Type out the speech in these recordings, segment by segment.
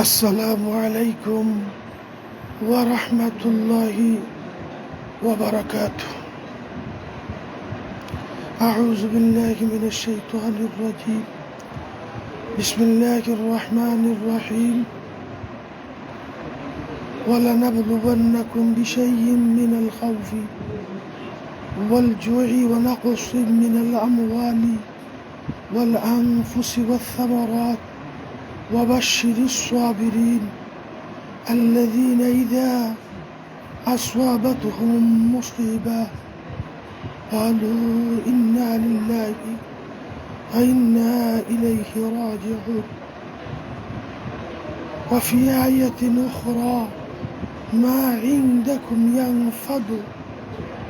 السلام عليكم ورحمة الله وبركاته. أعوذ بالله من الشيطان الرجيم. بسم الله الرحمن الرحيم. ولنبلونكم بشيء من الخوف والجوع ونقص من الأموال والأنفس والثمرات وبشر الصابرين الذين إذا أصابتهم مصيبة قالوا إنا لله وإنا إليه راجعون. وفي آية أخرى ما عندكم ينفد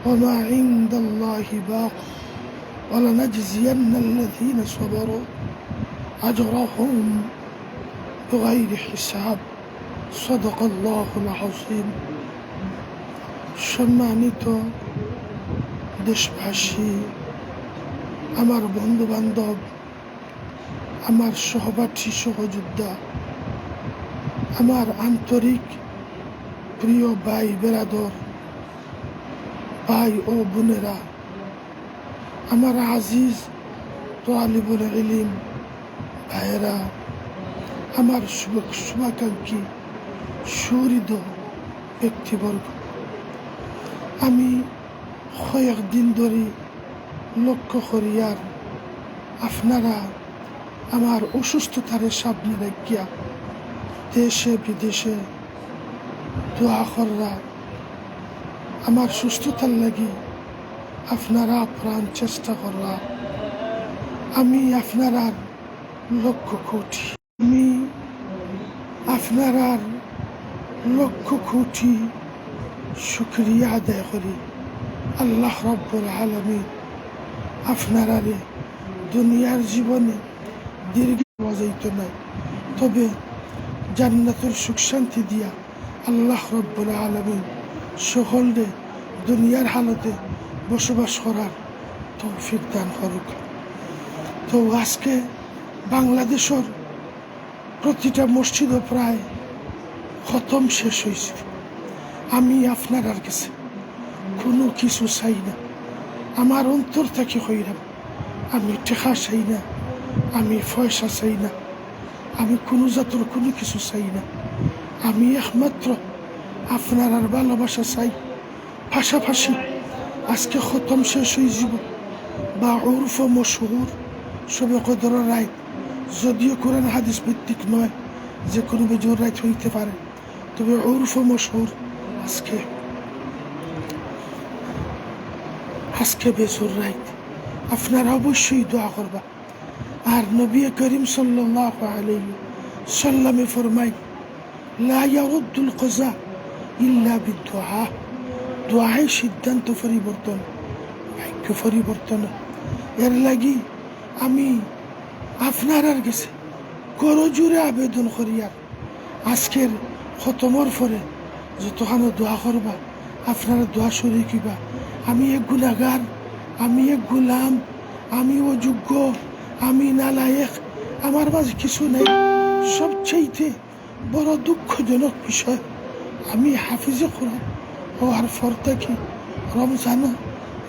وما عند الله باق ولنجزين الذين صبروا أجرهم بغير حساب. صدق الله العظيم. সম্মানিত দেশবাসী, আমার বন্ধু বান্ধব, আমার সহপাঠী সহযোদ্ধা, আমার আন্তরিক প্রিয় ভাই বেরাদর, ভাই ও বোনেরা, আমার আজিজ তালিবুল ইলম ভাইয়েরা, আমার শুভাকাঙ্ক্ষী সুহৃদ ব্যক্তিবর্গ, আমি কয়েকদিন ধরে লক্ষ্য করি আর আপনারা আমার অসুস্থতার সামনে রাখিয়া দেশে বিদেশে দোয়া কররা, আমার সুস্থতার লাগি আপনারা প্রাণ চেষ্টা কররা। আমি আপনার লক্ষ কোটি, আমি আপনার লক্ষ কোটি শুকরিয়া আদায় করি। আল্লাহ রাব্বুল আলামিন আপনারা দুনিয়ার জীবনে দীর্ঘ বাজাইত নাই, তবে জান্নাতের সুখ শান্তি দিয়া আল্লাহ রাব্বুল আলামিন সকলকে দুনিয়ার হালতে বসবাস করার তৌফিক দান করুক। তো আজকে বাংলাদেশের প্রতিটা মসজিদও প্রায় খতম শেষ হয়েছে। আমি আপনার কাছে কোনো কিছু চাই না, আমার অন্তর থেকে হইলাম। আমি টেকা চাই না, আমি পয়সা চাই না, আমি কোনো জাতের কোনো কিছু চাই না। আমি একমাত্র আপনার ভালোবাসা চাই। পাশাপাশি আজকে খতম শেষ হয়ে যাব বা উরফ মশহুর সবে কদরের রায়, যদিও কোরআন হাদিস ভিত্তিক নয়, যে কোনো বেজোর রায় হইতে পারে, তবে উরফ মশহুর আজকে বেজোর রায়। আপনারা অবশ্যই দোয়া করবা। আর নবী করিম সাল্লাল্লাহু আলাইহি সাল্লামে ফরমাই, লা ইয়ারুদ্দুল কাযা ইল্লা বিদুআ। দোয়াই সিদ্ধান্ত পরিবর্তন, ভাগ্য পরিবর্তন। এর লাগি আমি আপনার কাছে করজোরে আবেদন করি, আর আজকের খতমর পরে যতখানো দোয়া করবা, আপনারা দোয়া শরীকিবা। আমি এক গুনাহগার, আমি এক গোলাম, আমি অযোগ্য, আমি নালায়েক, আমার মাঝে কিছু নেই। সবচেয়ে বড় দুঃখজনক বিষয়, আমি হাফিজে কোরআন হওয়ার পর থেকে রমজানও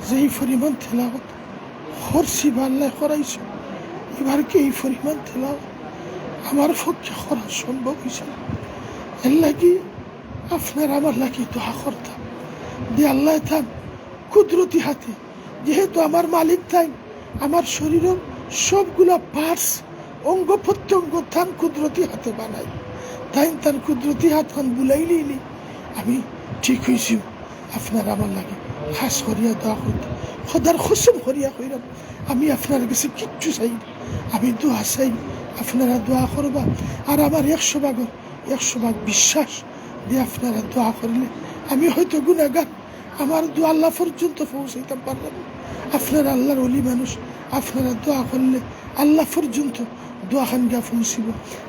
যেই পরিমাণ তেলাওয়াত করছি বা আল্লাহ করাইছে, এবার কি এই পরিমাণ তেলাওয়াত আমার পক্ষে করা সম্ভব হয়েছে? এর লাগি আপনার আমার লাগি দোয়া করতাম যে আল্লাহ থান কুদরতি হাতে, যেহেতু আমার মালিক থাই, আমার শরীরের সবগুলা পার্টস অঙ্গ প্রত্যঙ্গ থান কুদরতি হাতে বানাই, তাই তার কুদরতি হাত খান বুলাইলি আমি ঠিক হয়েছি। আপনার আমার লাগে খাস করিয়া দোয়া করতে, খোদার খুশম করিয়া কইরাম। আমি আপনার কাছে কিচ্ছু চাই না, আমি দোয়া চাই। আপনারা দোয়া করবা, আর আমার 100% বিশ্বাস যে আপনারা দোয়া করলে আমি হয়তো গুনাহগার, আমার দোয়া আল্লাহ পর্যন্ত পৌঁছাইতাম পারলাম। আপনারা আল্লাহর ওলি মানুষ, আপনারা দোয়া করলে আল্লাহ পর্যন্ত দোয়া খান গা পৌঁছিব।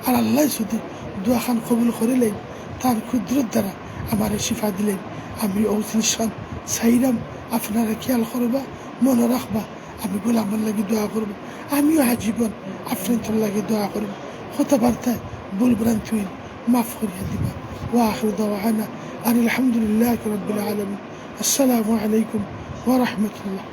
আর আল্লাহ যদি দোয়া খান কবুল করিলেন, তার কুদরত দ্বারা আমার শিফা দিলেন। আমি ঔষধ চাইলাম, আপনারা খেয়াল করবা, মনে রাখবা। আমি গোলামের লাগি দোয়া করবো, আমিও আজীবন আপনার লাগে দোয়া করবো। কথাবার্তায় ভুল ভ্রান্তি হইল মাফ করিয়া দিবা। ওয়াখির দাওয়ানা আনিল হামদুলিল্লাহি রাব্বিল আলামিন। আসসালামু আলাইকুম ওয়া রাহমাতুল্লাহ।